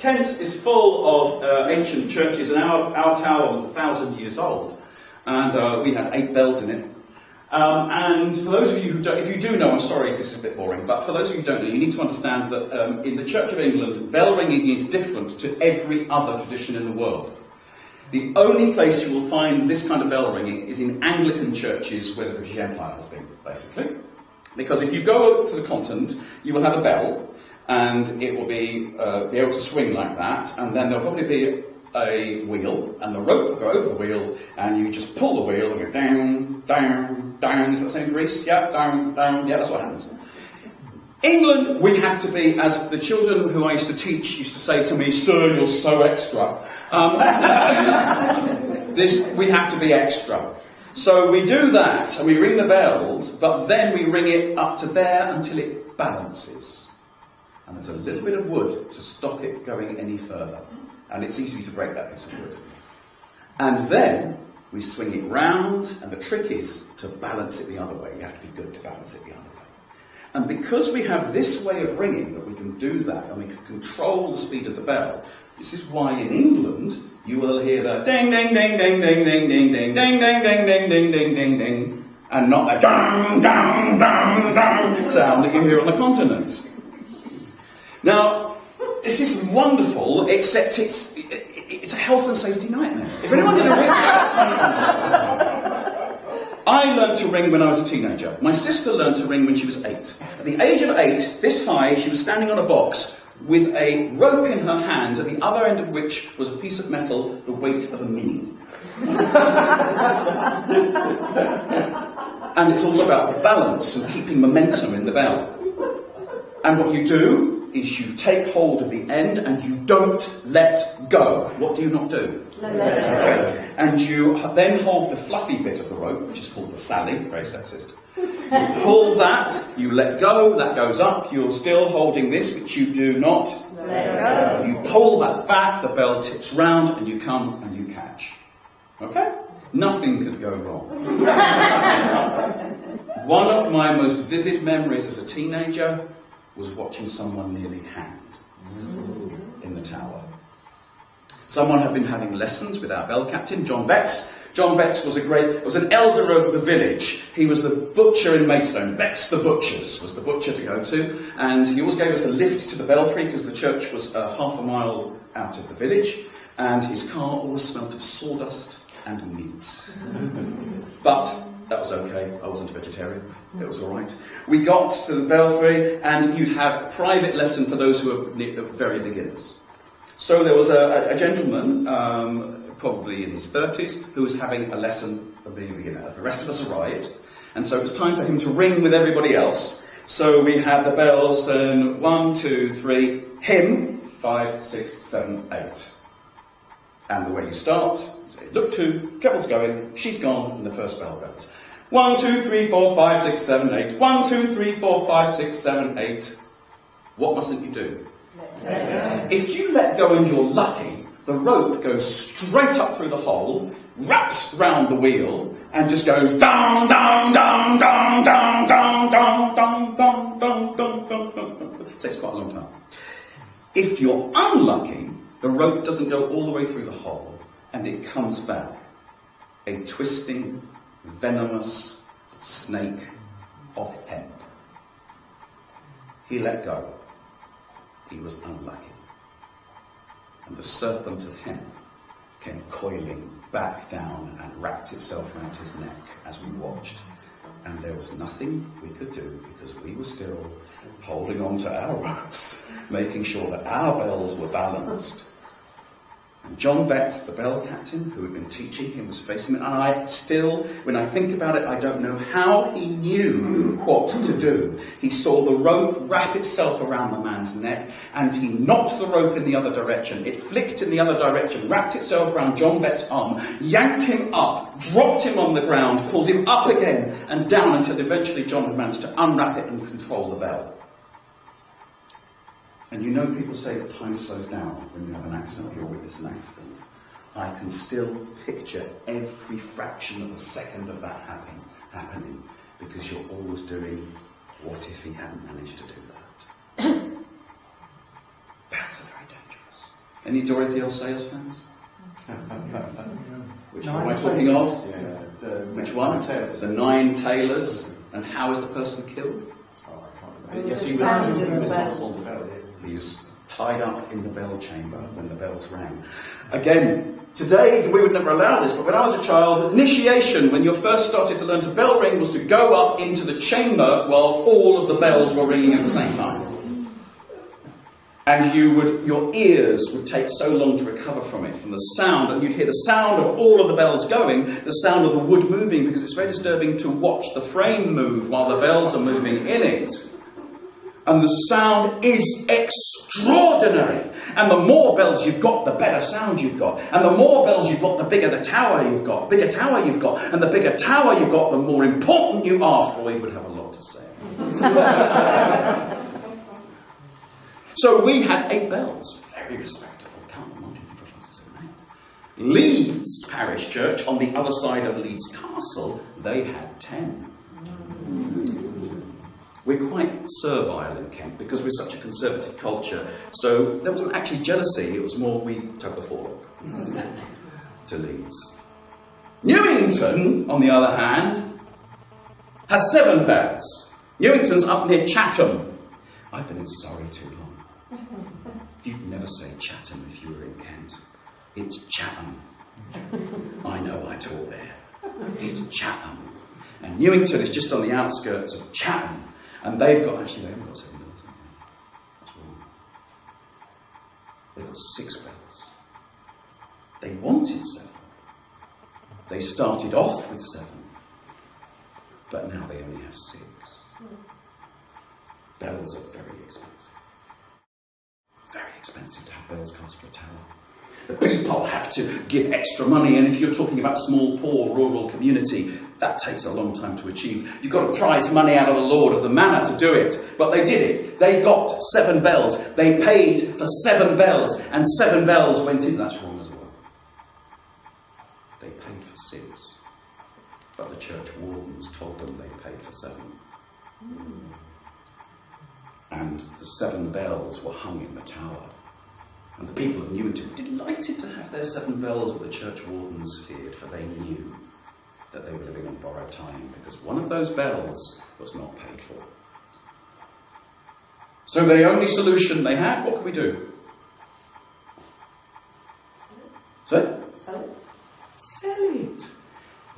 Kent is full of ancient churches, and our tower was 1,000 years old, and we had 8 bells in it. And for those of you who don't, if you do know, I'm sorry if this is a bit boring, but for those of you who don't know, you need to understand that in the Church of England, bell ringing is different to every other tradition in the world. The only place you will find this kind of bell ringing is in Anglican churches where the British Empire has been, basically. Because if you go to the continent, you will have a bell, and it will be able to swing like that, and then there'll probably be a wheel, and the rope will go over the wheel, and you just pull the wheel and go down, down, down. Is that the same in Greece? Yeah, down, down. Yeah, that's what happens. England, we have to be, as the children who I used to teach used to say to me, "Sir, you're so extra." We have to be extra. So we do that, and we ring the bells, but then we ring it up to there until it balances. And there's a little bit of wood to stop it going any further. And it's easy to break that piece of wood. And then we swing it round, and the trick is to balance it the other way. You have to be good to balance it the other way. And because we have this way of ringing, that we can do that, and we can control the speed of the bell, this is why in England you will hear the ding, ding, ding, ding, ding, ding, ding, ding, ding, ding, ding, ding, ding, ding, ding, ding, and not the dong, dong, dong, dong sound that you hear on the continent. Now, this is wonderful, except it's a health and safety nightmare. If anyone did a risk assessment on this, I learned to ring when I was a teenager. My sister learned to ring when she was 8. At the age of 8, this high, she was standing on a box with a rope in her hand, at the other end of which was a piece of metal the weight of a mini. And it's all about the balance and keeping momentum in the bell. And what you do is you take hold of the end and you don't let go. What do you not do? Let go. And you then hold the fluffy bit of the rope, which is called the sally, very sexist. You pull that, you let go, that goes up, you're still holding this, which you do not let go. You pull that back, the bell tips round, and you come and you catch. Okay? Nothing could go wrong. One of my most vivid memories as a teenager was watching someone nearly hanged in the tower. Someone had been having lessons with our bell captain, John Betts. John Betts was an elder of the village. He was the butcher in Maidstone. Betts the Butchers was the butcher to go to, and he always gave us a lift to the belfry because the church was half a mile out of the village, and his car always smelt of sawdust and meat. But that was okay. I wasn't a vegetarian. It was all right. We got to the belfry, and you'd have a private lesson for those who were very beginners. So there was a gentleman, probably in his 30s, who was having a lesson of being a beginner. The rest of us arrived, and so it was time for him to ring with everybody else. So we had the bells, and 1, 2, 3, him, 5, 6, 7, 8. And the way you start, look to, treble's going, she's gone, and the first bell goes. 1, 2, 3, 4, 5, 6, 7, 8. 1, 2, 3, 4, 5, 6, 7, 8. What mustn't you do? Let go. If you let go and you're lucky, the rope goes straight up through the hole, wraps round the wheel, and just goes down, down, down, down, down, down, down, down, down, down, down, down, down. It takes quite a long time. If you're unlucky, the rope doesn't go all the way through the hole, and it comes back. A twisting, venomous snake of hemp. He let go. He was unlucky. And the serpent of hemp came coiling back down and wrapped itself around his neck as we watched. And there was nothing we could do because we were still holding on to our ropes, making sure that our bells were balanced. And John Betts, the bell captain, who had been teaching him, was facing me. And I still, when I think about it, I don't know how he knew what to do. He saw the rope wrap itself around the man's neck, and he knocked the rope in the other direction. It flicked in the other direction, wrapped itself around John Betts' arm, yanked him up, dropped him on the ground, pulled him up again and down until eventually John had managed to unwrap it and control the bell. And you know, people say that time slows down when you have an accident or you're witness an accident. I can still picture every fraction of a second of that happening because you're always doing, what if he hadn't managed to do that? Bells are very dangerous. Any Dorothy L. Sayers fans? Which one am I talking of? Which one? The 9 tailors. And how is the person killed? Yes, he was He was tied up in the bell chamber when the bells rang. Again, today we would never allow this, but when I was a child, initiation, when you first started to learn to bell ring, was to go up into the chamber while all of the bells were ringing at the same time. And your ears would take so long to recover from it, from the sound, and you'd hear the sound of all of the bells going, the sound of the wood moving, because it's very disturbing to watch the frame move while the bells are moving in it. And the sound is extraordinary. And the more bells you've got, the better sound you've got. And the more bells you've got, the bigger the tower you've got. The bigger tower you've got. And the bigger tower you've got, the more important you are. Freud would have a lot to say. So we had 8 bells. Very respectable. Can't imagine for us to 8. Leeds Parish Church, on the other side of Leeds Castle, they had 10. We're quite servile in Kent because we're such a conservative culture. So there wasn't actually jealousy, it was more we took the forelock to Leeds. Newington, on the other hand, has 7 bells. Newington's up near Chatham. I've been in Surrey too long. You'd never say Chatham if you were in Kent. It's Chatham. I know I taught there. It's Chatham. And Newington is just on the outskirts of Chatham. And they've got, actually they haven't got 7 bells, have they? That's wrong. They've got 6 bells. They wanted 7. They started off with 7. But now they only have 6. Bells are very expensive. Very expensive to have bells cast for a tower. The people have to give extra money, and if you're talking about small, poor, rural community, that takes a long time to achieve. You've got to prize money out of the Lord of the Manor to do it. But they did it. They got 7 bells. They paid for 7 bells, and 7 bells went in. That's wrong as well. They paid for 6. But the church wardens told them they paid for 7. And the 7 bells were hung in the tower. And the people of Newington were delighted to have their 7 bells, but the church wardens feared, for they knew that they were living on borrowed time, because one of those bells was not paid for. So the only solution they had, what could we do? Sell it.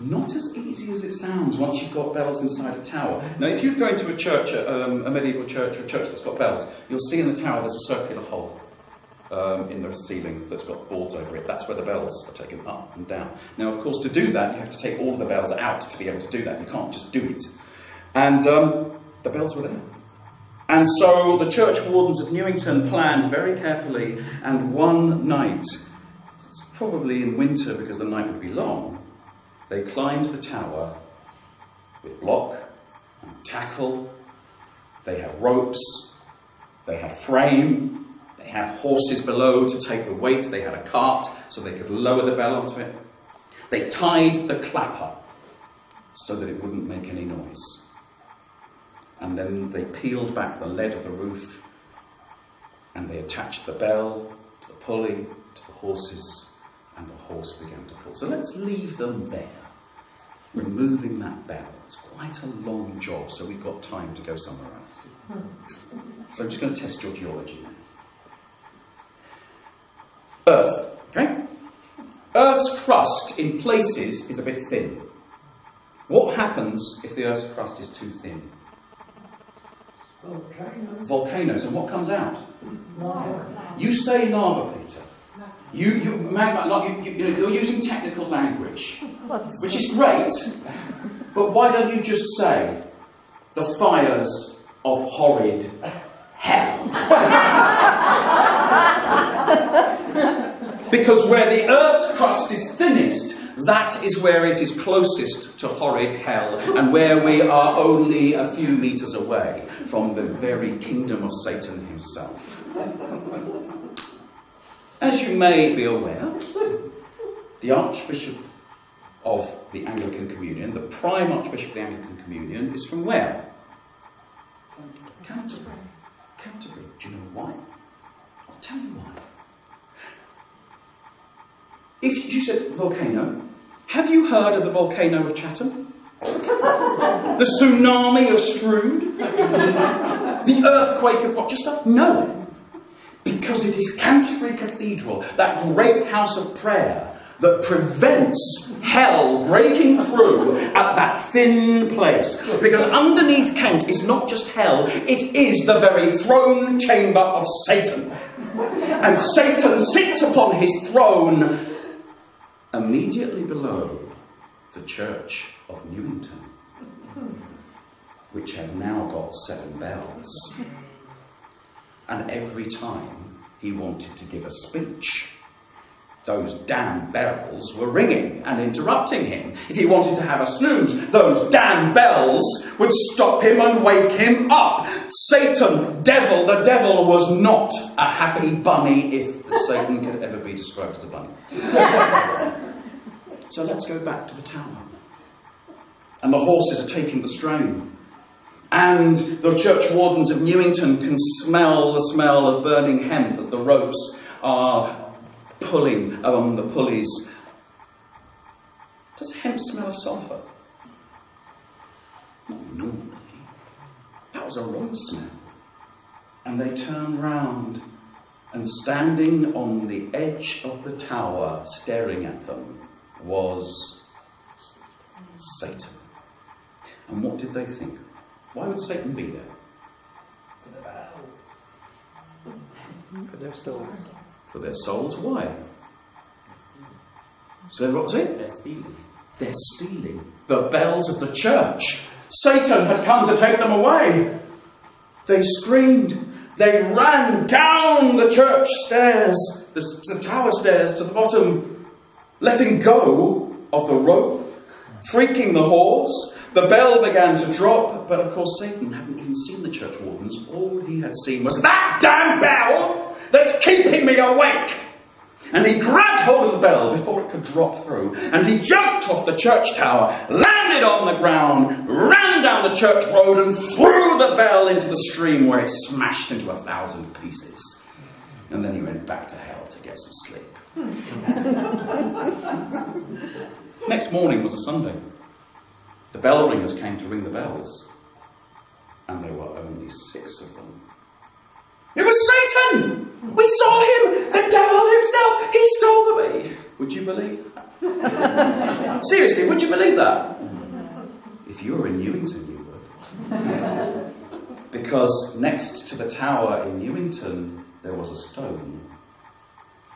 Not as easy as it sounds once you've got bells inside a tower. Now, if you're going to a church, a medieval church, or a church that's got bells, you'll see in the tower there's a circular hole in the ceiling that's got boards over it. That's where the bells are taken up and down. Now, of course, to do that, you have to take all of the bells out to be able to do that. You can't just do it. And the bells were there. And so the church wardens of Newington planned very carefully, and one night, it's probably in winter because the night would be long, they climbed the tower with block and tackle. They had ropes. They had frame. They had horses below to take the weight. They had a cart so they could lower the bell onto it. They tied the clapper so that it wouldn't make any noise. And then they peeled back the lead of the roof and they attached the bell to the pulley, to the horses, and the horse began to pull. So let's leave them there, removing that bell. It's quite a long job, so we've got time to go somewhere else. So I'm just going to test your geology now. Earth, okay? Earth's crust in places is a bit thin. What happens if the Earth's crust is too thin? Volcanoes. And what comes out? Lava. You say lava, Peter. You're using technical language, which is great, but why don't you just say the fires of horrid hell? Because where the Earth's crust is thinnest, that is where it is closest to horrid hell, and where we are only a few metres away from the very kingdom of Satan himself. As you may be aware, the Archbishop of the Anglican Communion, the Prime Archbishop of the Anglican Communion, is from where? Canterbury. Canterbury. Do you know why? I'll tell you why. If you said volcano, have you heard of the volcano of Chatham? The tsunami of Strood? The earthquake of Rochester? No. Because it is Canterbury Cathedral, that great house of prayer, that prevents hell breaking through at that thin place. Because underneath Kent is not just hell, it is the very throne chamber of Satan. And Satan sits upon his throne immediately below the church of Newington, which had now got 7 bells. And every time he wanted to give a speech, those damn bells were ringing and interrupting him. If he wanted to have a snooze, those damn bells would stop him and wake him up. Satan, devil, the devil was not a happy bunny, if Satan could ever be described as a bunny. So let's go back to the tower. And the horses are taking the strain. And the church wardens of Newington can smell the smell of burning hemp as the ropes are pulling along the pulleys. Does hemp smell of sulphur? Not normally. That was a wrong smell. And they turn round, and standing on the edge of the tower, staring at them, was Satan. And what did they think? Why would Satan be there? For their souls. For their souls? Why? So what was it? They're stealing. They're stealing the bells of the church. Satan had come to take them away. They screamed. They ran down the church stairs, the tower stairs to the bottom, letting go of the rope, freaking the horse. The bell began to drop, but of course Satan hadn't even seen the church wardens. All he had seen was that damn bell that's keeping me awake. And he grabbed hold of the bell before it could drop through, and he jumped off the church tower, landed on the ground, ran down the church road and threw the bell into the stream, where it smashed into 1,000 pieces. And then he went back to hell to get some sleep. Next morning was a Sunday. The bell ringers came to ring the bells, and there were only 6 of them. It was Satan! We saw him! The devil himself! He stole the bee! Would you believe that? Seriously, would you believe that? If you were in Newington, you would. Because next to the tower in Newington, there was a stone.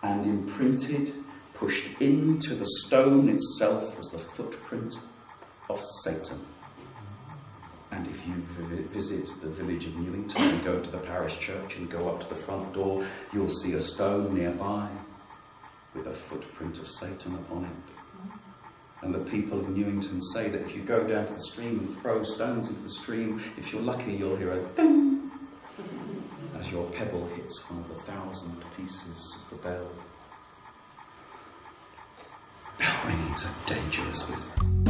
And imprinted, pushed into the stone itself, was the footprint of Satan. And if you visit the village of Newington and go to the parish church and go up to the front door, you'll see a stone nearby with a footprint of Satan upon it. And the people of Newington say that if you go down to the stream and throw stones into the stream, if you're lucky, you'll hear a ding as your pebble hits one of the 1,000 pieces of the bell. Bell ringing is a dangerous business.